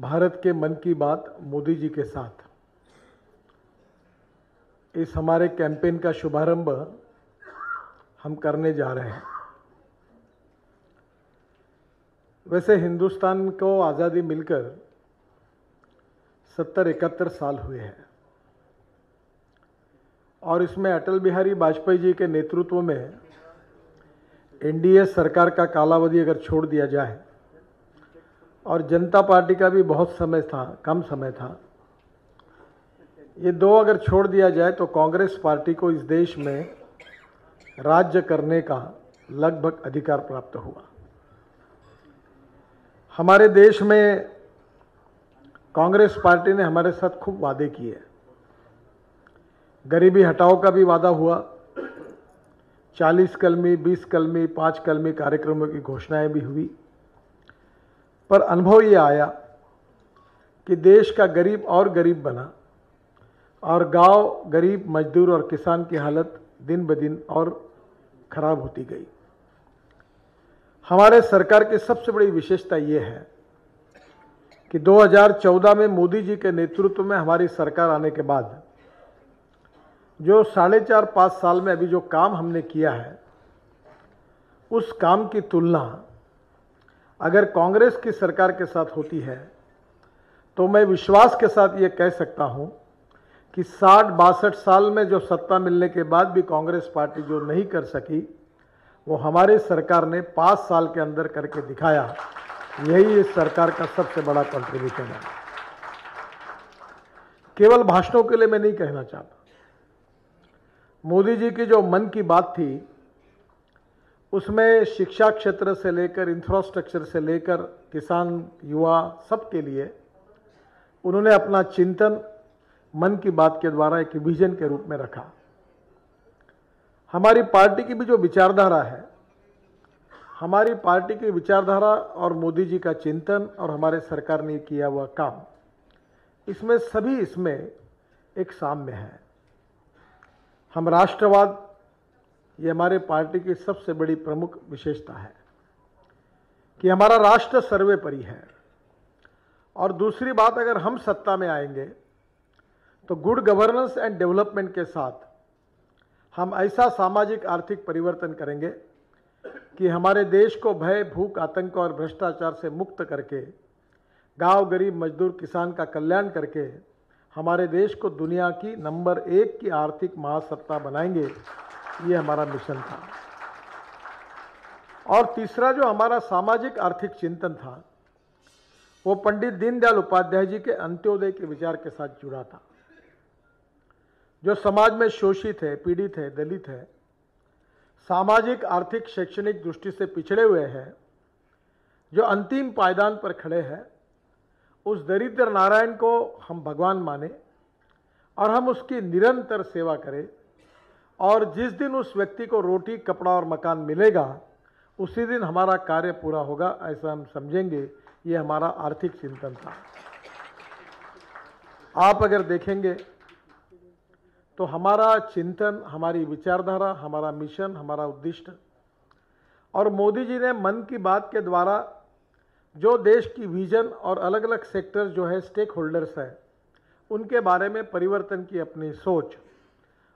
भारत के मन की बात मोदी जी के साथ इस हमारे कैंपेन का शुभारंभ हम करने जा रहे हैं। वैसे हिंदुस्तान को आज़ादी मिलकर 70-71 साल हुए हैं और इसमें अटल बिहारी वाजपेयी जी के नेतृत्व में एनडीए सरकार का कालावधि अगर छोड़ दिया जाए और जनता पार्टी का भी बहुत समय था, कम समय था, ये दो अगर छोड़ दिया जाए तो कांग्रेस पार्टी को इस देश में राज्य करने का लगभग अधिकार प्राप्त हुआ। हमारे देश में कांग्रेस पार्टी ने हमारे साथ खूब वादे किए। गरीबी हटाओ का भी वादा हुआ, 40 कलमी, 20 कलमी, 5 कलमी कार्यक्रमों की घोषणाएं भी हुई, पर अनुभव ये आया कि देश का गरीब और गरीब बना और गांव, गरीब, मजदूर और किसान की हालत दिन ब दिन और खराब होती गई। हमारे सरकार की सबसे बड़ी विशेषता ये है कि 2014 में मोदी जी के नेतृत्व में हमारी सरकार आने के बाद जो 4.5-5 साल में अभी जो काम हमने किया है, उस काम की तुलना अगर कांग्रेस की सरकार के साथ होती है तो मैं विश्वास के साथ ये कह सकता हूं कि 60-62 साल में जो सत्ता मिलने के बाद भी कांग्रेस पार्टी जो नहीं कर सकी, वो हमारी सरकार ने 5 साल के अंदर करके दिखाया। यही इस सरकार का सबसे बड़ा कंट्रीब्यूशन है। केवल भाषणों के लिए मैं नहीं कहना चाहता। मोदी जी की जो मन की बात थी, उसमें शिक्षा क्षेत्र से लेकर इंफ्रास्ट्रक्चर से लेकर किसान, युवा, सबके लिए उन्होंने अपना चिंतन मन की बात के द्वारा एक विजन के रूप में रखा। हमारी पार्टी की भी जो विचारधारा है, हमारी पार्टी की विचारधारा और मोदी जी का चिंतन और हमारे सरकार ने किया हुआ काम, इसमें एक साम्य है। हम राष्ट्रवाद, ये हमारे पार्टी की सबसे बड़ी प्रमुख विशेषता है कि हमारा राष्ट्र सर्वोपरि है। और दूसरी बात, अगर हम सत्ता में आएंगे तो गुड गवर्नेंस एंड डेवलपमेंट के साथ हम ऐसा सामाजिक आर्थिक परिवर्तन करेंगे कि हमारे देश को भय, भूख, आतंक और भ्रष्टाचार से मुक्त करके गांव, गरीब, मजदूर, किसान का कल्याण करके हमारे देश को दुनिया की नंबर 1 की आर्थिक महासत्ता बनाएंगे। ये हमारा मिशन था। और तीसरा जो हमारा सामाजिक आर्थिक चिंतन था, वो पंडित दीनदयाल उपाध्याय जी के अंत्योदय के विचार के साथ जुड़ा था। जो समाज में शोषित है, पीड़ित है, दलित है, सामाजिक, आर्थिक, शैक्षणिक दृष्टि से पिछड़े हुए हैं, जो अंतिम पायदान पर खड़े हैं, उस दरिद्र नारायण को हम भगवान माने और हम उसकी निरंतर सेवा करें। और जिस दिन उस व्यक्ति को रोटी, कपड़ा और मकान मिलेगा, उसी दिन हमारा कार्य पूरा होगा, ऐसा हम समझेंगे। ये हमारा आर्थिक चिंतन था। आप अगर देखेंगे तो हमारा चिंतन, हमारी विचारधारा, हमारा मिशन, हमारा उद्देश्य और मोदी जी ने मन की बात के द्वारा जो देश की विजन और अलग अलग सेक्टर जो है, स्टेक होल्डर्स हैं, उनके बारे में परिवर्तन की अपनी सोच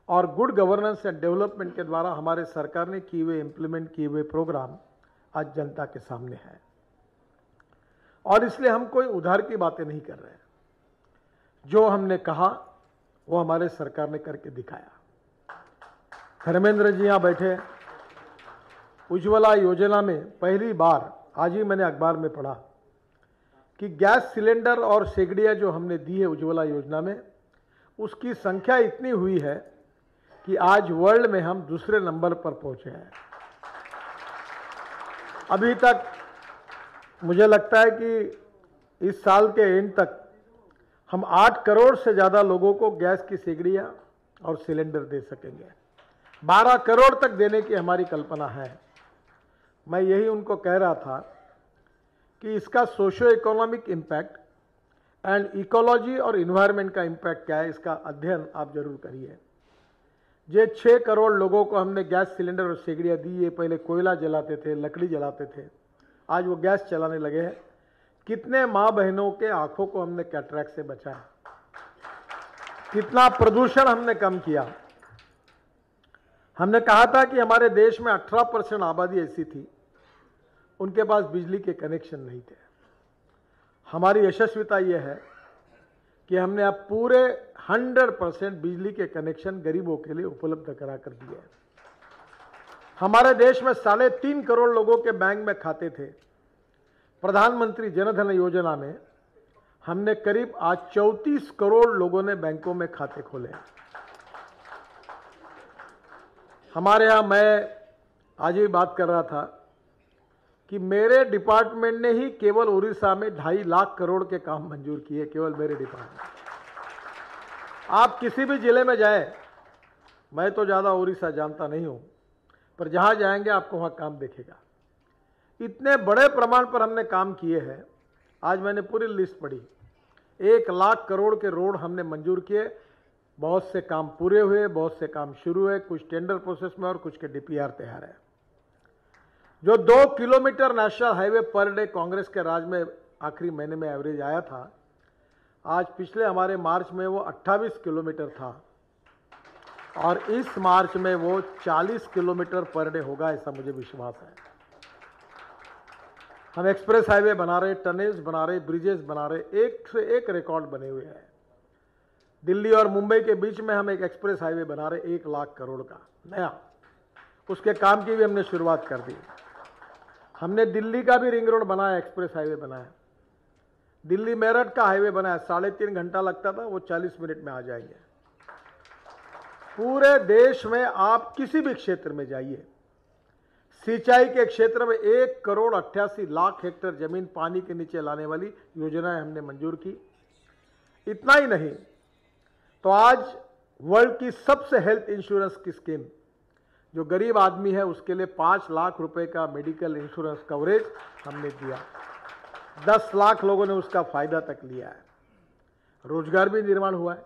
और गुड गवर्नेंस एंड डेवलपमेंट के द्वारा हमारे सरकार ने किए हुए, इम्प्लीमेंट किए हुए प्रोग्राम आज जनता के सामने है। और इसलिए हम कोई उधार की बातें नहीं कर रहे हैं। जो हमने कहा वो हमारे सरकार ने करके दिखाया। धर्मेंद्र जी यहाँ बैठे। उज्ज्वला योजना में पहली बार, आज ही मैंने अखबार में पढ़ा कि गैस सिलेंडर और सेगड़ियाँ जो हमने दी है उज्ज्वला योजना में, उसकी संख्या इतनी हुई है कि आज वर्ल्ड में हम दूसरे नंबर पर पहुंचे हैं। अभी तक मुझे लगता है कि इस साल के एंड तक हम 8 करोड़ से ज़्यादा लोगों को गैस की सेगड़ियाँ और सिलेंडर दे सकेंगे। 12 करोड़ तक देने की हमारी कल्पना है। मैं यही उनको कह रहा था कि इसका socio economic impact and ecology और इन्वायरमेंट का इम्पैक्ट क्या है, इसका अध्ययन आप जरूर करिए। ये 6 करोड़ लोगों को हमने गैस सिलेंडर और सेगड़ियाँ दी। ये पहले कोयला जलाते थे, लकड़ी जलाते थे, आज वो गैस चलाने लगे हैं। कितने मां बहनों के आंखों को हमने कैटरैक्ट से बचाया, कितना प्रदूषण हमने कम किया। हमने कहा था कि हमारे देश में 18% आबादी ऐसी थी उनके पास बिजली के कनेक्शन नहीं थे। हमारी यशस्विता यह है कि हमने अब पूरे 100% बिजली के कनेक्शन गरीबों के लिए उपलब्ध करा कर दिए हैं। हमारे देश में 3.5 करोड़ लोगों के बैंक में खाते थे। प्रधानमंत्री जनधन योजना में हमने करीब आज 34 करोड़ लोगों ने बैंकों में खाते खोले हैं। हमारे यहां मैं आज ही बात कर रहा था कि मेरे डिपार्टमेंट ने ही केवल उड़ीसा में 2.5 लाख करोड़ के काम मंजूर किए, केवल मेरे डिपार्टमेंट। आप किसी भी जिले में जाए, मैं तो ज़्यादा उड़ीसा जानता नहीं हूं, पर जहां जाएंगे आपको वहां काम दिखेगा। इतने बड़े प्रमाण पर हमने काम किए हैं। आज मैंने पूरी लिस्ट पढ़ी, 1 लाख करोड़ के रोड हमने मंजूर किए। बहुत से काम पूरे हुए, बहुत से काम शुरू हुए, कुछ टेंडर प्रोसेस में और कुछ के डीपीआर तैयार है। जो 2 kilometre national highway per day Congress के राज में आखिरी महीने में एवरेज आया था, आज पिछले हमारे मार्च में वो 28 किलोमीटर था और इस मार्च में वो 40 किलोमीटर पर डे होगा, ऐसा मुझे विश्वास है। हम एक्सप्रेस हाईवे बना रहे, टनेल्स बना रहे, ब्रिजेस बना रहे, एक से एक रिकॉर्ड बने हुए हैं। दिल्ली और मुंबई के बीच में हम एक एक्सप्रेस हाईवे बना रहे 1 लाख करोड़ का नया, उसके काम की भी हमने शुरुआत कर दी। हमने दिल्ली का भी रिंग रोड बनाया, एक्सप्रेस हाईवे बनाया। दिल्ली मेरठ का हाईवे बनाया, 3.5 घंटा लगता था, वो 40 मिनट में आ जाएंगे। पूरे देश में आप किसी भी क्षेत्र में जाइए, सिंचाई के क्षेत्र में 1 करोड़ 88 लाख हेक्टेयर जमीन पानी के नीचे लाने वाली योजनाएं हमने मंजूर की। इतना ही नहीं तो आज वर्ल्ड की सबसे हेल्थ इंश्योरेंस की स्कीम, जो गरीब आदमी है उसके लिए 5 लाख रुपए का मेडिकल इंश्योरेंस कवरेज हमने दिया। 10 लाख लोगों ने उसका फायदा तक लिया है। रोजगार भी निर्माण हुआ है।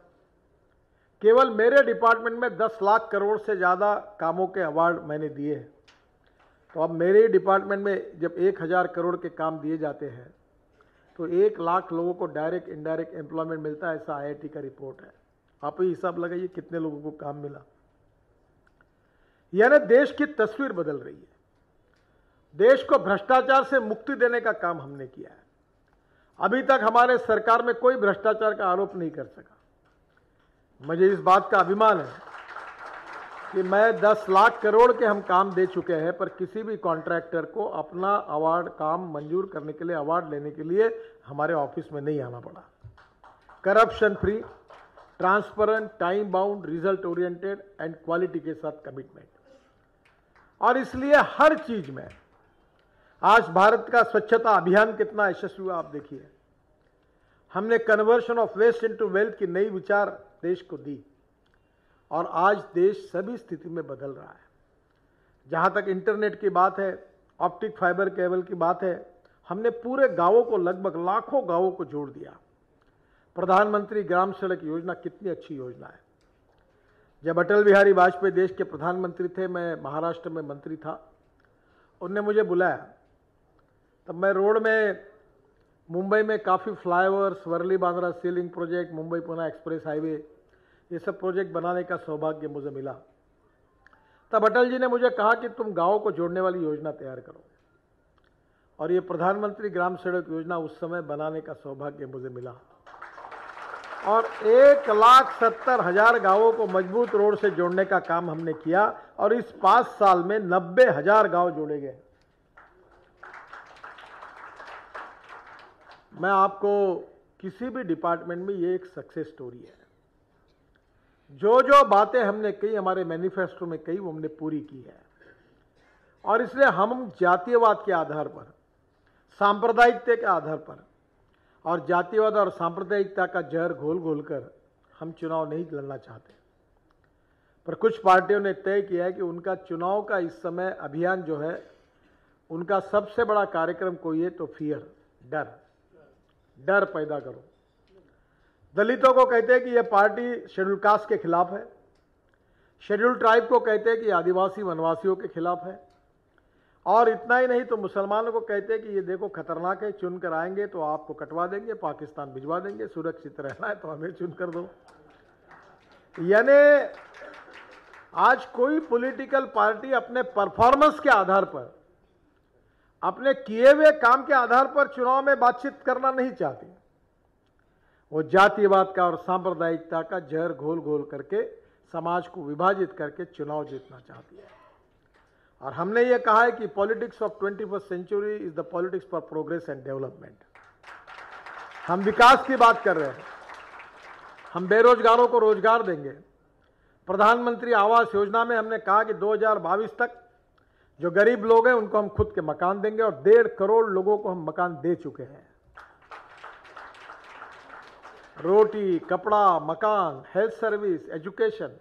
केवल मेरे डिपार्टमेंट में 10 लाख करोड़ से ज़्यादा कामों के अवार्ड मैंने दिए हैं। तो अब मेरे डिपार्टमेंट में जब 1000 करोड़ के काम दिए जाते हैं तो 1 लाख लोगों को डायरेक्ट इनडायरेक्ट एम्प्लॉयमेंट मिलता है, ऐसा आईआईटी का रिपोर्ट है। आप ही हिसाब लगाइए कितने लोगों को काम मिला। यानी देश की तस्वीर बदल रही है। देश को भ्रष्टाचार से मुक्ति देने का काम हमने किया है। अभी तक हमारे सरकार में कोई भ्रष्टाचार का आरोप नहीं कर सका। मुझे इस बात का अभिमान है कि मैं 10 लाख करोड़ के हम काम दे चुके हैं, पर किसी भी कॉन्ट्रैक्टर को अपना अवार्ड काम मंजूर करने के लिए, अवार्ड लेने के लिए हमारे ऑफिस में नहीं आना पड़ा। Corruption free, transparent, time bound, result oriented and quality के साथ कमिटमेंट। और इसलिए हर चीज में आज भारत का स्वच्छता अभियान कितना यशस्वी हुआ आप देखिए। हमने conversion of waste into wealth की नई विचार देश को दी और आज देश सभी स्थिति में बदल रहा है। जहां तक इंटरनेट की बात है, ऑप्टिक फाइबर केबल की बात है, हमने पूरे गांवों को, लगभग लाखों गांवों को जोड़ दिया। प्रधानमंत्री ग्राम सड़क योजना कितनी अच्छी योजना है। जब अटल बिहारी वाजपेयी देश के प्रधानमंत्री थे, मैं महाराष्ट्र में मंत्री था, उन्होंने मुझे बुलाया। तब मैं रोड में मुंबई में काफ़ी flyovers, Worli Bandra sea link project, Mumbai Pune express highway, ये सब प्रोजेक्ट बनाने का सौभाग्य मुझे मिला। तब अटल जी ने मुझे कहा कि तुम गाँव को जोड़ने वाली योजना तैयार करो, और ये प्रधानमंत्री ग्राम सड़क योजना उस समय बनाने का सौभाग्य मुझे मिला। और 1,70,000 गांवों को मजबूत रोड से जोड़ने का काम हमने किया और इस 5 साल में 90,000 गांव जोड़े गए। मैं आपको किसी भी डिपार्टमेंट में ये एक सक्सेस स्टोरी है। जो जो बातें हमने कही, हमारे मैनिफेस्टो में कही, वो हमने पूरी की है। और इसलिए हम जातीयवाद के आधार पर, सांप्रदायिकता के आधार पर और जातिवाद और सांप्रदायिकता का जहर घोल घोल कर हम चुनाव नहीं लड़ना चाहते। पर कुछ पार्टियों ने तय किया है कि उनका चुनाव का इस समय अभियान जो है, उनका सबसे बड़ा कार्यक्रम कोई है तो फियर, डर पैदा करो। दलितों को कहते हैं कि यह पार्टी शेड्यूल कास्ट के खिलाफ है, शेड्यूल ट्राइब को कहते हैं कि आदिवासी वनवासियों के खिलाफ है, और इतना ही नहीं तो मुसलमानों को कहते हैं कि ये देखो खतरनाक है, चुन कर आएंगे तो आपको कटवा देंगे, पाकिस्तान भिजवा देंगे, सुरक्षित रहना है तो हमें चुन कर दो। यानी आज कोई पॉलिटिकल पार्टी अपने परफॉर्मेंस के आधार पर, अपने किए हुए काम के आधार पर चुनाव में बातचीत करना नहीं चाहती। वो जातिवाद का और सांप्रदायिकता का जहर घोल घोल करके समाज को विभाजित करके चुनाव जीतना चाहती है। और हमने ये कहा है कि politics of 21st century is the politics for progress and development. हम विकास की बात कर रहे हैं, हम बेरोजगारों को रोजगार देंगे। प्रधानमंत्री आवास योजना में हमने कहा कि 2022 तक जो गरीब लोग हैं उनको हम खुद के मकान देंगे, और 1.5 करोड़ लोगों को हम मकान दे चुके हैं। रोटी, कपड़ा, मकान, हेल्थ सर्विस, एजुकेशन,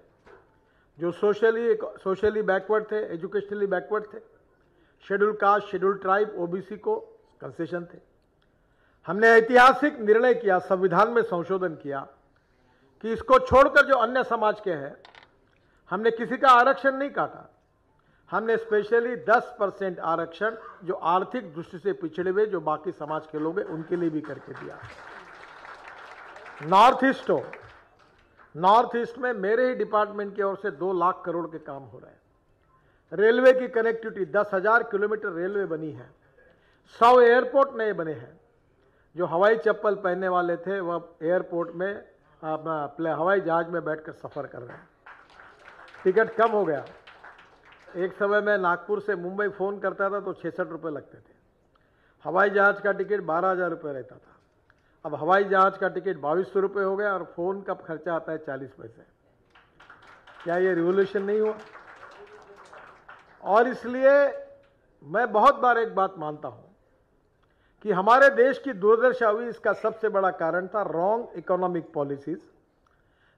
जो सोशली बैकवर्ड थे, एजुकेशनली बैकवर्ड थे, schedule caste, schedule tribe, OBC को कंसेशन थे। हमने ऐतिहासिक निर्णय किया, संविधान में संशोधन किया कि इसको छोड़कर जो अन्य समाज के हैं, हमने किसी का आरक्षण नहीं काटा। हमने स्पेशली 10% आरक्षण जो आर्थिक दृष्टि से पिछड़े हुए जो बाकी समाज के लोग हैं उनके लिए भी करके दिया। नॉर्थ ईस्ट में मेरे ही डिपार्टमेंट की ओर से 2 लाख करोड़ के काम हो रहे हैं। रेलवे की कनेक्टिविटी, 10,000 किलोमीटर रेलवे बनी है, 100 एयरपोर्ट नए बने हैं। जो हवाई चप्पल पहनने वाले थे वह एयरपोर्ट में अपने हवाई जहाज में बैठकर सफर कर रहे हैं। टिकट कम हो गया। एक समय में नागपुर से मुंबई फोन करता था तो 66 रुपये लगते थे। हवाई जहाज का टिकट 12,000 रुपये रहता था। अब हवाई जहाज का टिकट 2200 रुपये हो गया और फोन का खर्चा आता है 40 पैसे। क्या ये रिवॉल्यूशन नहीं हुआ? और इसलिए मैं बहुत बार एक बात मानता हूं कि हमारे देश की दुर्दशा हुई, इसका सबसे बड़ा कारण था wrong economic policies,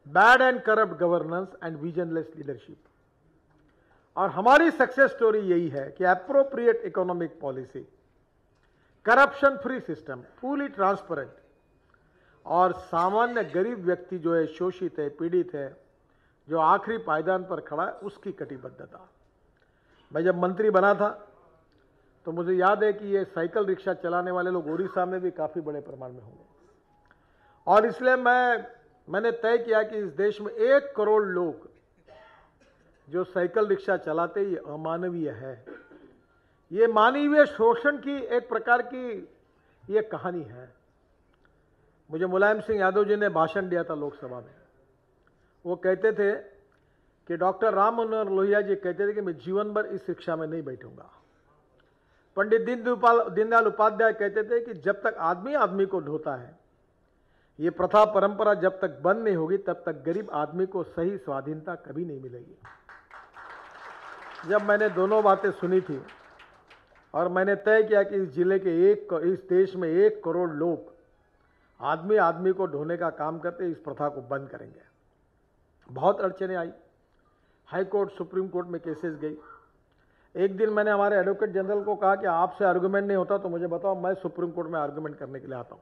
bad and corrupt governance and visionless leadership. और हमारी सक्सेस स्टोरी यही है कि appropriate economic policy, corruption free system, fully transparent, और सामान्य गरीब व्यक्ति जो है, शोषित है, पीड़ित है, जो आखिरी पायदान पर खड़ा है, उसकी कटिबद्धता। मैं जब मंत्री बना था तो मुझे याद है कि ये साइकिल रिक्शा चलाने वाले लोग उड़ीसा में भी काफ़ी बड़े प्रमाण में होंगे। और इसलिए मैंने तय किया कि इस देश में 1 करोड़ लोग जो साइकिल रिक्शा चलाते, ये अमानवीय है। ये मानवीय शोषण की एक प्रकार की ये कहानी है। मुझे मुलायम सिंह यादव जी ने भाषण दिया था लोकसभा में। वो कहते थे कि डॉक्टर राम मनोहर लोहिया जी कहते थे कि मैं जीवन भर इस रिक्शा में नहीं बैठूंगा। पंडित दीनदयाल उपाध्याय कहते थे कि जब तक आदमी आदमी को ढोता है, ये प्रथा परंपरा जब तक बंद नहीं होगी तब तक गरीब आदमी को सही स्वाधीनता कभी नहीं मिलेगी। जब मैंने दोनों बातें सुनी थी और मैंने तय किया कि इस जिले के इस देश में 1 करोड़ लोग आदमी आदमी को ढोने का काम करते, इस प्रथा को बंद करेंगे। बहुत अड़चने आई, हाई कोर्ट, सुप्रीम कोर्ट में केसेस गई। एक दिन मैंने हमारे एडवोकेट जनरल को कहा कि आपसे आर्गुमेंट नहीं होता तो मुझे बताओ, मैं सुप्रीम कोर्ट में आर्गुमेंट करने के लिए आता हूं।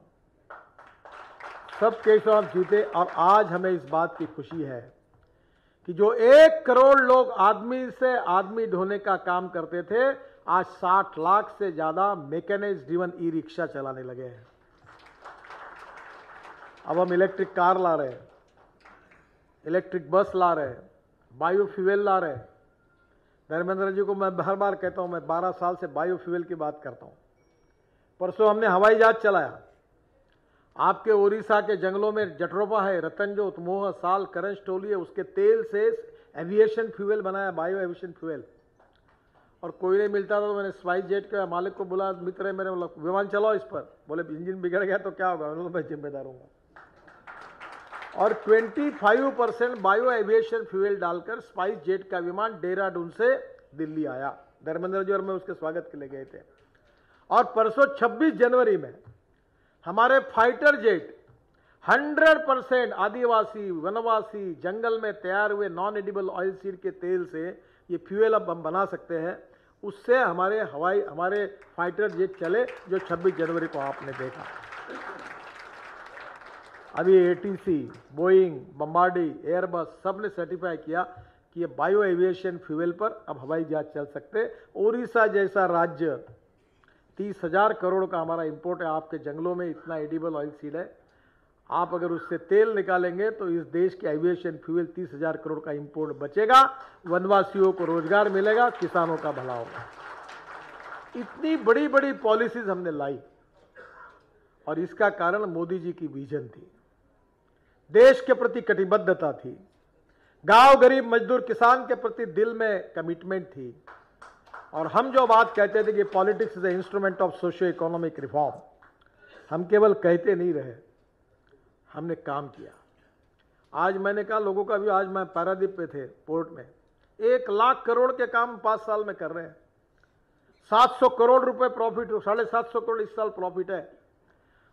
सब केस आप जीते। और आज हमें इस बात की खुशी है कि जो 1 करोड़ लोग आदमी से आदमी ढोने का काम करते थे, आज 60 लाख से ज्यादा मैकेनाइज्ड ड्रिवन ई रिक्शा चलाने लगे हैं। अब हम इलेक्ट्रिक कार ला रहे हैं, इलेक्ट्रिक बस ला रहे हैं, बायोफ्यूल ला रहे हैं। धर्मेंद्र जी को मैं हर बार कहता हूं, मैं 12 साल से बायोफ्यूल की बात करता हूं। परसों हमने हवाई जहाज चलाया। आपके उड़ीसा के जंगलों में जटरोपा है, रतनजोत, मोह, साल, करंज टोली है, उसके तेल से एविएशन फ्यूल बनाया, बायो एविएशन फ्यूल। और कोई नहीं मिलता था तो मैंने स्पाइस जेट के मालिक को बुला, मित्र है मेरे, विमान चलाओ इस पर। बोले इंजन बिगड़ गया तो क्या होगा? मैं जिम्मेदार हूँ। और 25% बायो एविएशन फ्यूल डालकर स्पाइस जेट का विमान देहरादून से दिल्ली आया। धर्मेंद्र जी और मैं उसके स्वागत के लिए गए थे। और परसों 26 जनवरी में हमारे फाइटर जेट 100% आदिवासी, वनवासी, जंगल में तैयार हुए नॉन एडिबल ऑयल सीड के तेल से ये फ्यूल अब हम बना सकते हैं। उससे हमारे फाइटर जेट चले, जो 26 जनवरी को आपने देखा। अभी एटीसी, बोइंग, बम्बार्डी, एयरबस सब ने सर्टिफाई किया कि ये बायो एविएशन फ्यूल पर अब हवाई जहाज चल सकते। ओडिशा जैसा राज्य 30,000 करोड़ का हमारा इंपोर्ट है, आपके जंगलों में इतना एडिबल ऑयल सीड है, आप अगर उससे तेल निकालेंगे तो इस देश के एविएशन फ्यूल 30,000 करोड़ का इंपोर्ट बचेगा, वनवासियों को रोजगार मिलेगा, किसानों का भला होगा। इतनी बड़ी बड़ी पॉलिसीज हमने लाई और इसका कारण मोदी जी की विजन थी, देश के प्रति कटिबद्धता थी, गांव गरीब मजदूर किसान के प्रति दिल में कमिटमेंट थी। और हम जो बात कहते थे कि politics is the instrument of socio economic reform, हम केवल कहते नहीं रहे, हमने काम किया। आज मैंने कहा लोगों का भी, आज मैं पारादीप पे थे पोर्ट में, 1 लाख करोड़ के काम 5 साल में कर रहे हैं, 700 करोड़ रुपए प्रॉफिट, 750 करोड़ इस साल प्रॉफिट है।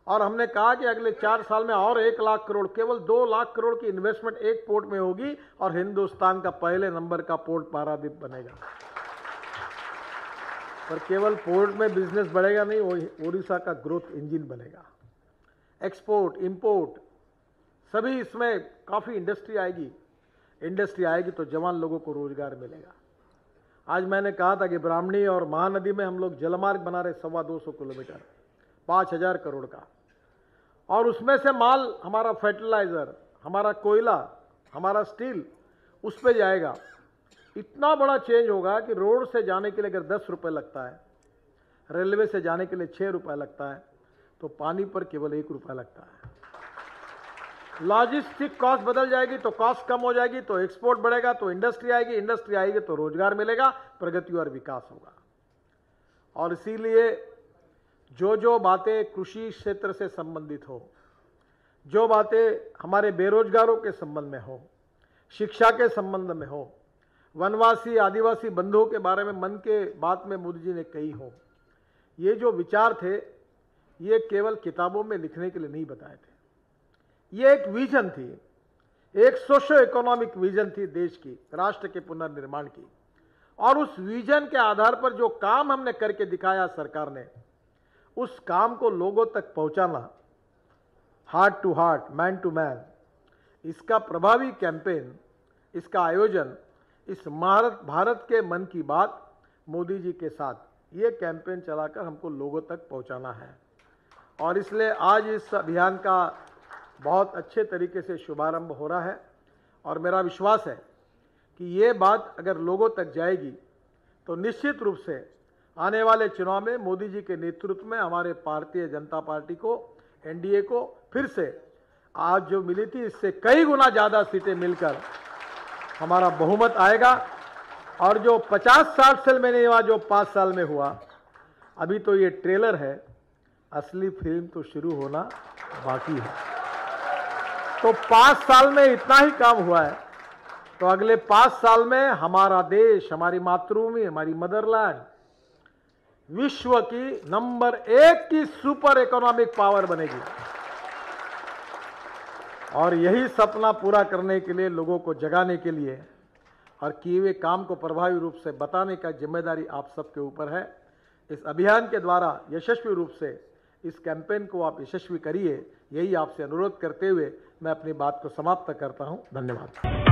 और हमने कहा कि अगले 4 साल में और 1 लाख करोड़, केवल 2 लाख करोड़ की इन्वेस्टमेंट एक पोर्ट में होगी और हिंदुस्तान का पहले नंबर का पोर्ट पारादीप बनेगा। पर केवल पोर्ट में बिजनेस बढ़ेगा नहीं, वो ओडिशा का ग्रोथ इंजन बनेगा। एक्सपोर्ट, इंपोर्ट सभी, इसमें काफी इंडस्ट्री आएगी तो जवान लोगों को रोजगार मिलेगा। आज मैंने कहा था कि ब्राह्मणी और महानदी में हम लोग जलमार्ग बना रहे 225 किलोमीटर, 5,000 करोड़ का, और उसमें से माल हमारा फर्टिलाइजर, हमारा कोयला, हमारा स्टील उस पे जाएगा। इतना बड़ा चेंज होगा कि रोड से जाने के लिए अगर 10 रुपए लगता है, रेलवे से जाने के लिए 6 रुपए लगता है, तो पानी पर केवल 1 रुपया लगता है। लॉजिस्टिक कॉस्ट बदल जाएगी तो कॉस्ट कम हो जाएगी, तो एक्सपोर्ट बढ़ेगा, तो इंडस्ट्री आएगी तो रोजगार मिलेगा, प्रगति और विकास होगा। और इसीलिए जो बातें कृषि क्षेत्र से संबंधित हो, जो बातें हमारे बेरोजगारों के संबंध में हो, शिक्षा के संबंध में हो, वनवासी आदिवासी बंधुओं के बारे में मन के बात में मोदी जी ने कही हो, ये जो विचार थे ये केवल किताबों में लिखने के लिए नहीं बताए थे, ये एक विजन थी, एक सोशो इकोनॉमिक विजन थी देश की, राष्ट्र के पुनर्निर्माण की। और उस विजन के आधार पर जो काम हमने करके दिखाया सरकार ने, उस काम को लोगों तक पहुंचाना, heart to heart, man to man, इसका प्रभावी कैंपेन, इसका आयोजन, इस भारत के मन की बात मोदी जी के साथ ये कैंपेन चलाकर हमको लोगों तक पहुंचाना है। और इसलिए आज इस अभियान का बहुत अच्छे तरीके से शुभारंभ हो रहा है और मेरा विश्वास है कि ये बात अगर लोगों तक जाएगी तो निश्चित रूप से आने वाले चुनाव में मोदी जी के नेतृत्व में हमारे भारतीय जनता पार्टी को, एनडीए को फिर से आज जो मिली थी इससे कई गुना ज़्यादा सीटें मिलकर हमारा बहुमत आएगा। और जो 50 साल से में नहीं हुआ, जो 5 साल में हुआ, अभी तो ये ट्रेलर है, असली फिल्म तो शुरू होना बाकी है। तो 5 साल में इतना ही काम हुआ है, तो अगले 5 साल में हमारा देश, हमारी मातृभूमि, हमारी मदरलैंड विश्व की नंबर 1 की सुपर इकोनॉमिक पावर बनेगी। और यही सपना पूरा करने के लिए, लोगों को जगाने के लिए और किए हुए काम को प्रभावी रूप से बताने का जिम्मेदारी आप सबके ऊपर है। इस अभियान के द्वारा यशस्वी रूप से इस कैंपेन को आप यशस्वी करिए, यही आपसे अनुरोध करते हुए मैं अपनी बात को समाप्त करता हूं। धन्यवाद।